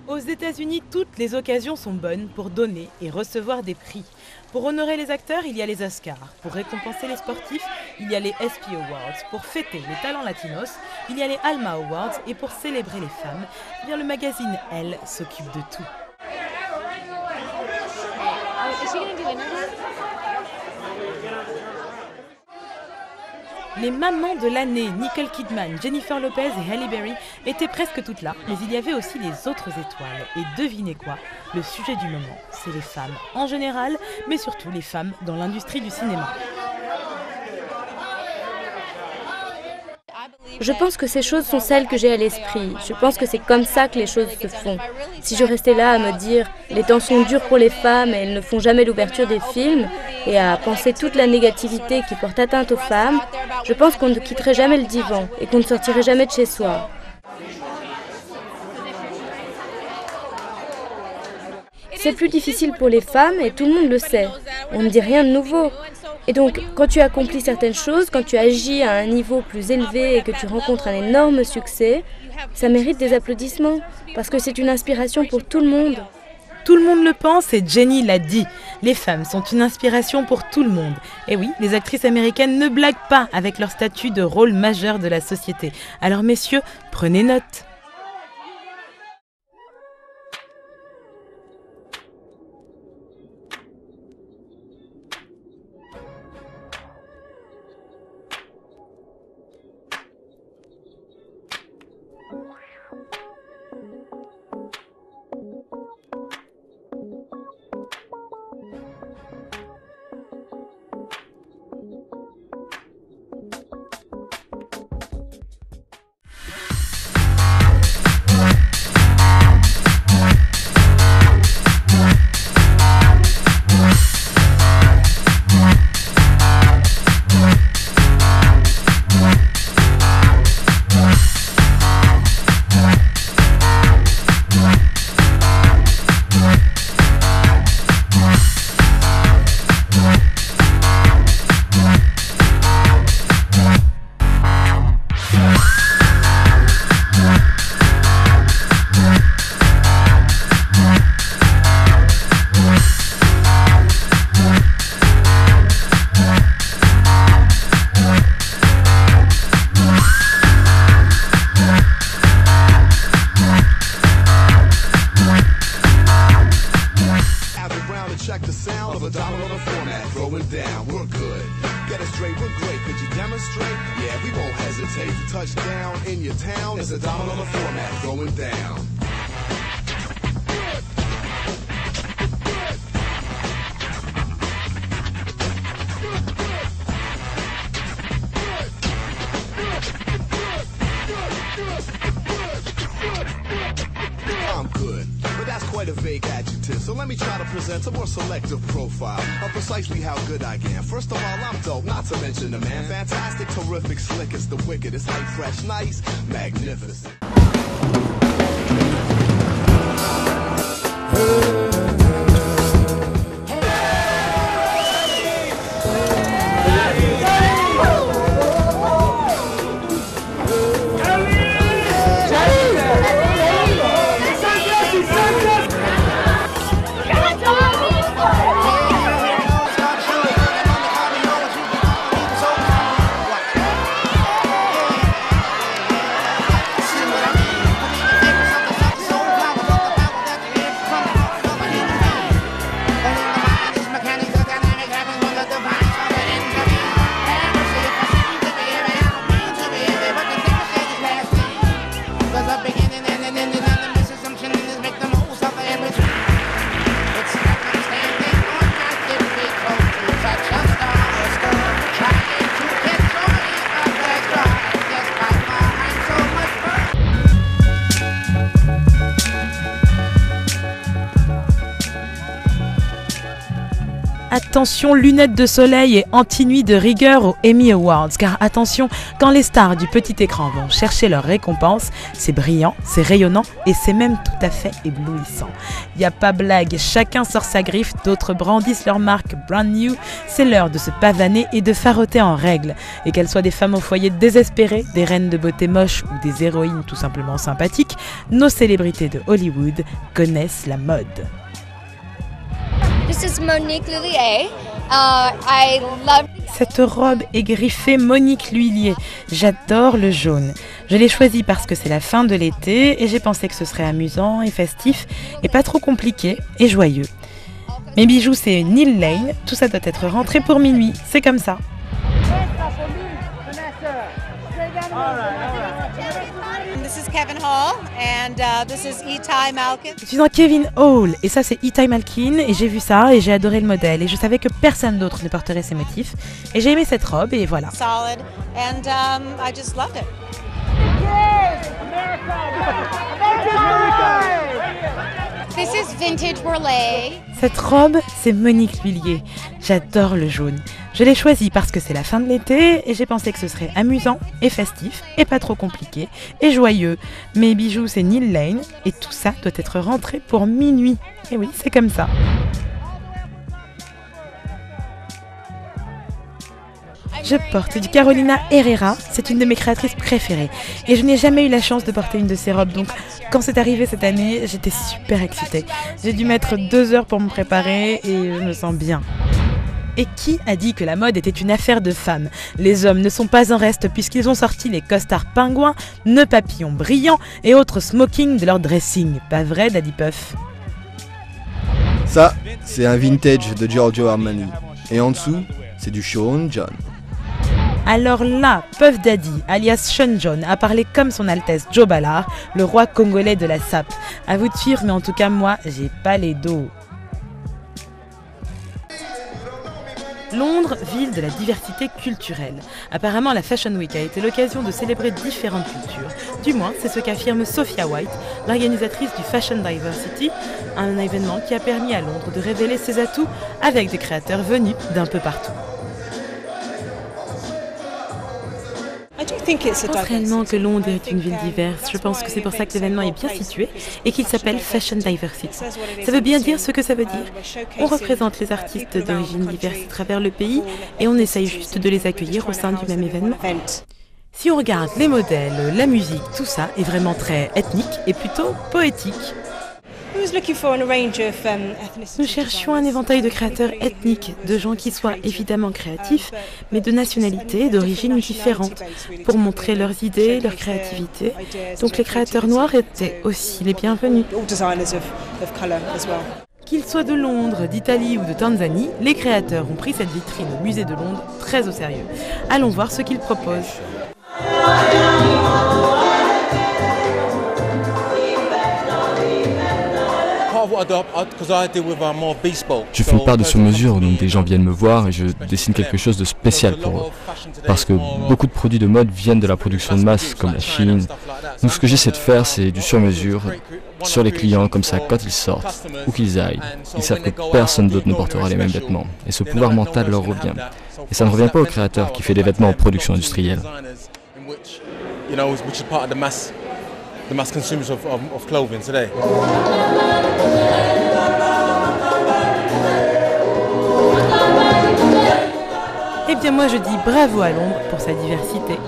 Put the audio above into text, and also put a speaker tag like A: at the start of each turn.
A: Aux États-Unis, toutes les occasions sont bonnes pour donner et recevoir des prix. Pour honorer les acteurs, il y a les Oscars. Pour récompenser les sportifs, il y a les ESPY Awards. Pour fêter les talents latinos, il y a les Alma Awards. Et pour célébrer les femmes, eh bien, le magazine Elle s'occupe de tout. Les mamans de l'année, Nicole Kidman, Jennifer Lopez et Halle Berry, étaient presque toutes là, mais il y avait aussi les autres étoiles. Et devinez quoi? Le sujet du moment, c'est les femmes en général, mais surtout les femmes dans l'industrie du cinéma.
B: Je pense que ces choses sont celles que j'ai à l'esprit. Je pense que c'est comme ça que les choses se font. Si je restais là à me dire « les temps sont durs pour les femmes et elles ne font jamais l'ouverture des films » et à penser toute la négativité qui porte atteinte aux femmes, je pense qu'on ne quitterait jamais le divan et qu'on ne sortirait jamais de chez soi. C'est plus difficile pour les femmes et tout le monde le sait. On ne dit rien de nouveau. Et donc, quand tu accomplis certaines choses, quand tu agis à un niveau plus élevé et que tu rencontres un énorme succès, ça mérite des applaudissements, parce que c'est une inspiration pour tout le monde.
A: Tout le monde le pense et Jenny l'a dit. Les femmes sont une inspiration pour tout le monde. Et oui, les actrices américaines ne blaguent pas avec leur statut de rôle majeur de la société. Alors messieurs, prenez note.
C: Check the sound of a dollar on the format, throwing down, we're good. Get it straight, we're great, could you demonstrate? Yeah, we won't hesitate to touch down in your town. It's a dollar on the format, throwing down. I'm good, but that's quite a vague adjective, so let me try to present a more selective profile of precisely how good I am. First of all, I'm dope, not to mention the man. Fantastic, terrific, slickest, the wickedest, hype, fresh, nice, magnificent.
A: Attention, lunettes de soleil et anti-nuit de rigueur aux Emmy Awards, car attention, quand les stars du petit écran vont chercher leur récompense, c'est brillant, c'est rayonnant et c'est même tout à fait éblouissant. Y a pas blague, chacun sort sa griffe, d'autres brandissent leur marque brand new, c'est l'heure de se pavaner et de faroter en règle. Et qu'elles soient des femmes au foyer désespérées, des reines de beauté moches ou des héroïnes tout simplement sympathiques, nos célébrités de Hollywood connaissent la mode.
D: This is Monique Lhuillier. I love...
A: Cette robe est griffée Monique Lhuillier. J'adore le jaune. Je l'ai choisi parce que c'est la fin de l'été et j'ai pensé que ce serait amusant et festif et pas trop compliqué et joyeux. Mes bijoux, c'est Neil Lane. Tout ça doit être rentré pour minuit. C'est comme ça.
E: This is Kevin Hall and this is Itai Malkin.
A: Je suis dans Kevin Hall et ça c'est Itai Malkin et j'ai vu ça et j'ai adoré le modèle et je savais que personne d'autre ne porterait ces motifs et j'ai aimé cette robe et voilà.
E: Solid and I just loved it.
D: This is vintage Burley.
A: Cette robe, c'est Monique Lhuillier. J'adore le jaune. Je l'ai choisi parce que c'est la fin de l'été et j'ai pensé que ce serait amusant et festif et pas trop compliqué et joyeux. Mes bijoux, c'est Neil Lane et tout ça doit être rentré pour minuit. Et oui, c'est comme ça. Je porte du Carolina Herrera, c'est une de mes créatrices préférées. Et je n'ai jamais eu la chance de porter une de ses robes, donc quand c'est arrivé cette année, j'étais super excitée. J'ai dû mettre 2 heures pour me préparer et je me sens bien. Et qui a dit que la mode était une affaire de femmes? Les hommes ne sont pas en reste puisqu'ils ont sorti les costards pingouins, nœuds papillons brillants et autres smokings de leur dressing. Pas vrai, Daddy Puff?
F: Ça, c'est un vintage de Giorgio Armani. Et en dessous, c'est du Sean John.
A: Alors là, Puff Daddy, alias Sean John, a parlé comme son Altesse Joe Ballard, le roi congolais de la sape. À vous de suivre, mais en tout cas, moi, j'ai pas les dos. Londres, ville de la diversité culturelle. Apparemment, la Fashion Week a été l'occasion de célébrer différentes cultures. Du moins, c'est ce qu'affirme Sophia White, l'organisatrice du Fashion Diversity, un événement qui a permis à Londres de révéler ses atouts avec des créateurs venus d'un peu partout. Je pense réellement que Londres est une ville diverse. Je pense que c'est pour ça que l'événement est bien situé et qu'il s'appelle Fashion Diversity. Ça veut bien dire ce que ça veut dire. On représente les artistes d'origine diverse à travers le pays et on essaye juste de les accueillir au sein du même événement. Si on regarde les modèles, la musique, tout ça est vraiment très ethnique et plutôt poétique. Nous cherchions un éventail de créateurs ethniques, de gens qui soient évidemment créatifs, mais de nationalités et d'origines différentes, pour montrer leurs idées, leur créativité. Donc les créateurs noirs étaient aussi les bienvenus. Qu'ils soient de Londres, d'Italie ou de Tanzanie, les créateurs ont pris cette vitrine au musée de Londres très au sérieux. Allons voir ce qu'ils proposent.
G: Je fais une part de sur-mesure, donc des gens viennent me voir et je dessine quelque chose de spécial pour eux. Parce que beaucoup de produits de mode viennent de la production de masse, comme la Chine. Donc ce que j'essaie de faire, c'est du sur-mesure sur les clients, comme ça, quand ils sortent, où qu'ils aillent, ils savent que personne d'autre ne portera les mêmes vêtements. Et ce pouvoir mental leur revient. Et ça ne revient pas au créateur qui fait des vêtements en production industrielle.
H: The mass consumers of clothing today.
A: Eh bien moi je dis bravo à Londres pour sa diversité.